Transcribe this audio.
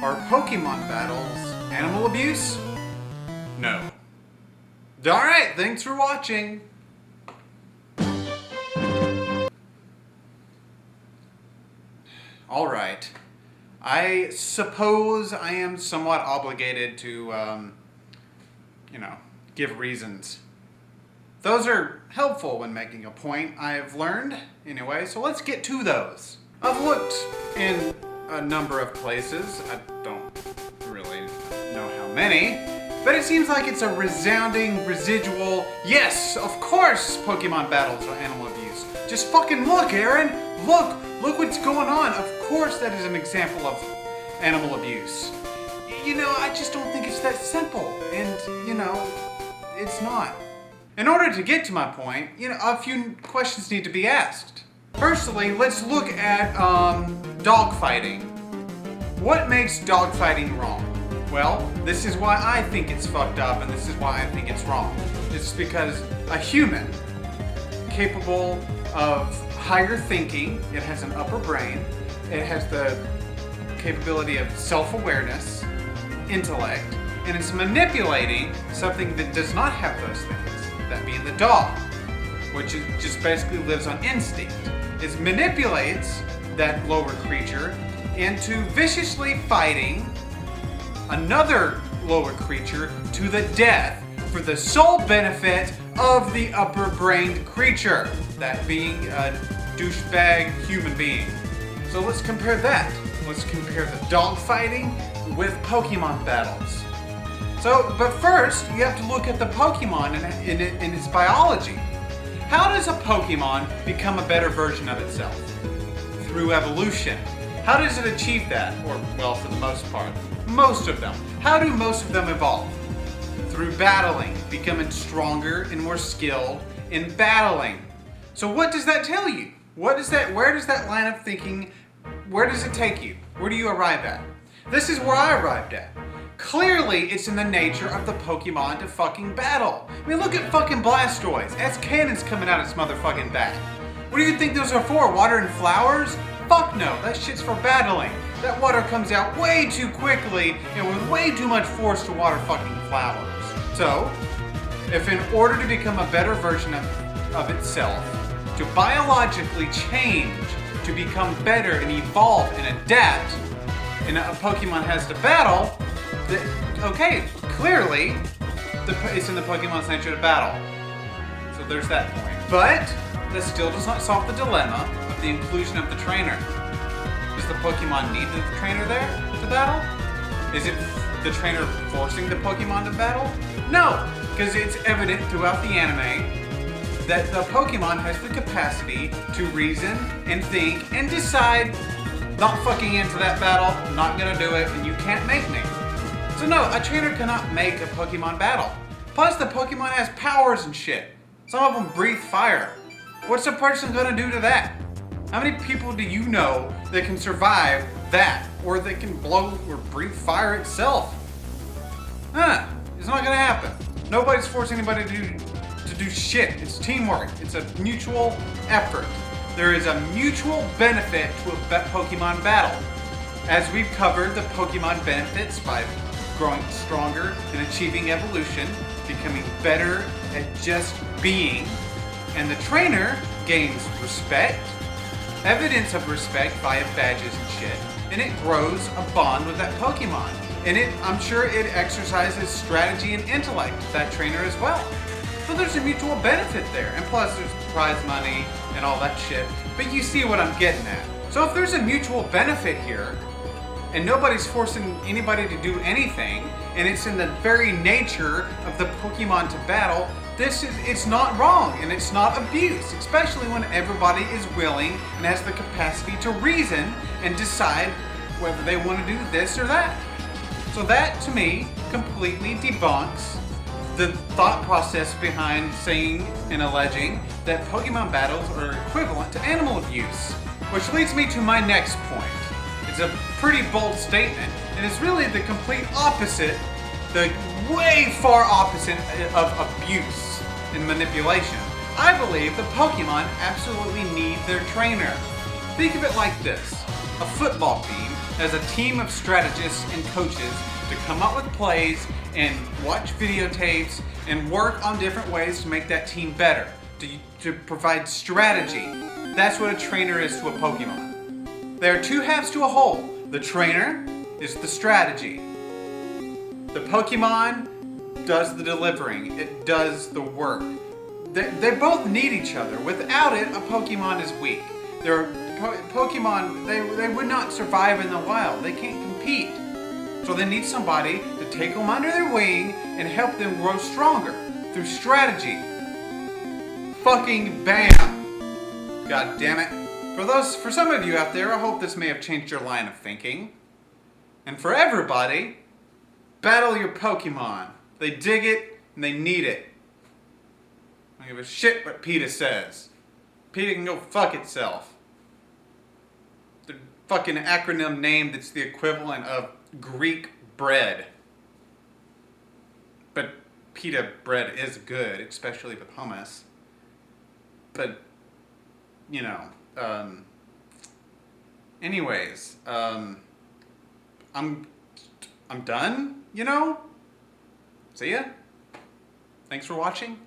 Are Pokemon battles animal abuse? No. Alright, thanks for watching. Alright. I suppose I am somewhat obligated to, give reasons. Those are helpful when making a point, I've learned. Anyway, so let's get to those. I've looked in a number of places. I don't really know how many, but it seems like it's a resounding, residual, yes, of course Pokemon battles are animal abuse. Just fucking look, Aaron. Look what's going on. Of course that is an example of animal abuse. I just don't think it's that simple. And, it's not. In order to get to my point, a few questions need to be asked. Firstly, let's look at dogfighting. What makes dogfighting wrong? Well, this is why I think it's fucked up, and this is why I think it's wrong. It's because a human capable of higher thinking, it has an upper brain, it has the capability of self-awareness, intellect, and it's manipulating something that does not have those things, that being the dog, which just basically lives on instinct. It manipulates that lower creature into viciously fighting another lower creature to the death for the sole benefit of the upper-brained creature, that being a douchebag human being. So let's compare that. Let's compare the dog fighting with Pokemon battles. But first, you have to look at the Pokemon in its biology. How does a Pokemon become a better version of itself? Through evolution. How does it achieve that? Or, well, for the most part. Most of them. How do most of them evolve? Through battling, becoming stronger and more skilled in battling. So what does that tell you? Where does that line of thinking, where does it take you? Where do you arrive at? This is where I arrived at. Clearly, it's in the nature of the Pokemon to fucking battle. I mean, look at fucking Blastoise. As cannons coming out its motherfucking back. What do you think those are for? Water and flowers? Fuck no, that shit's for battling. That water comes out way too quickly and with way too much force to water fucking flowers. So, if in order to become a better version of itself, to biologically change, to become better and evolve and adapt, and a Pokemon has to battle, okay, clearly, it's in the Pokemon's nature to battle. So there's that point. But that still does not solve the dilemma of the inclusion of the trainer. Does the Pokemon need the trainer there to battle? Is it the trainer forcing the Pokemon to battle? No, because it's evident throughout the anime that the Pokemon has the capacity to reason and think and decide, not fucking into that battle, not gonna do it, and you can't make me. So no, a trainer cannot make a Pokemon battle. Plus the Pokemon has powers and shit. Some of them breathe fire. What's a person gonna do to that? How many people do you know that can survive that? Or that can blow or breathe fire itself? It's not gonna happen. Nobody's forcing anybody to do shit. It's teamwork. It's a mutual effort. There is a mutual benefit to a Pokemon battle. As we've covered the Pokemon benefits by growing stronger and achieving evolution, becoming better at just being, and the trainer gains respect, evidence of respect via badges and shit, and it grows a bond with that Pokemon. And I'm sure it exercises strategy and intellect with that trainer as well. So there's a mutual benefit there, and plus there's prize money and all that shit. But you see what I'm getting at. So if there's a mutual benefit here, and nobody's forcing anybody to do anything, and it's in the very nature of the Pokemon to battle, it's not wrong, and it's not abuse, especially when everybody is willing and has the capacity to reason and decide whether they want to do this or that. So that, to me, completely debunks the thought process behind saying and alleging that Pokemon battles are equivalent to animal abuse. Which leads me to my next point. It's a pretty bold statement, and it's really the complete opposite, the way far opposite of abuse and manipulation. I believe the Pokemon absolutely need their trainer. Think of it like this. A football team as a team of strategists and coaches to come up with plays and watch videotapes and work on different ways to make that team better, to provide strategy. That's what a trainer is to a Pokemon. There are two halves to a whole. The trainer is the strategy. The Pokemon does the delivering. It does the work. They both need each other. Without it, a Pokemon is weak. Pokemon, they would not survive in the wild. They can't compete. So they need somebody to take them under their wing and help them grow stronger through strategy. Fucking bam! God damn it. For some of you out there, I hope this may have changed your line of thinking. And for everybody, battle your Pokemon. They dig it and they need it. I don't give a shit what PETA says. PETA can go fuck itself. The fucking acronym name that's the equivalent of Greek bread. But pita bread is good, especially with hummus. But, you know, anyways, I'm done, you know? See ya. Thanks for watching.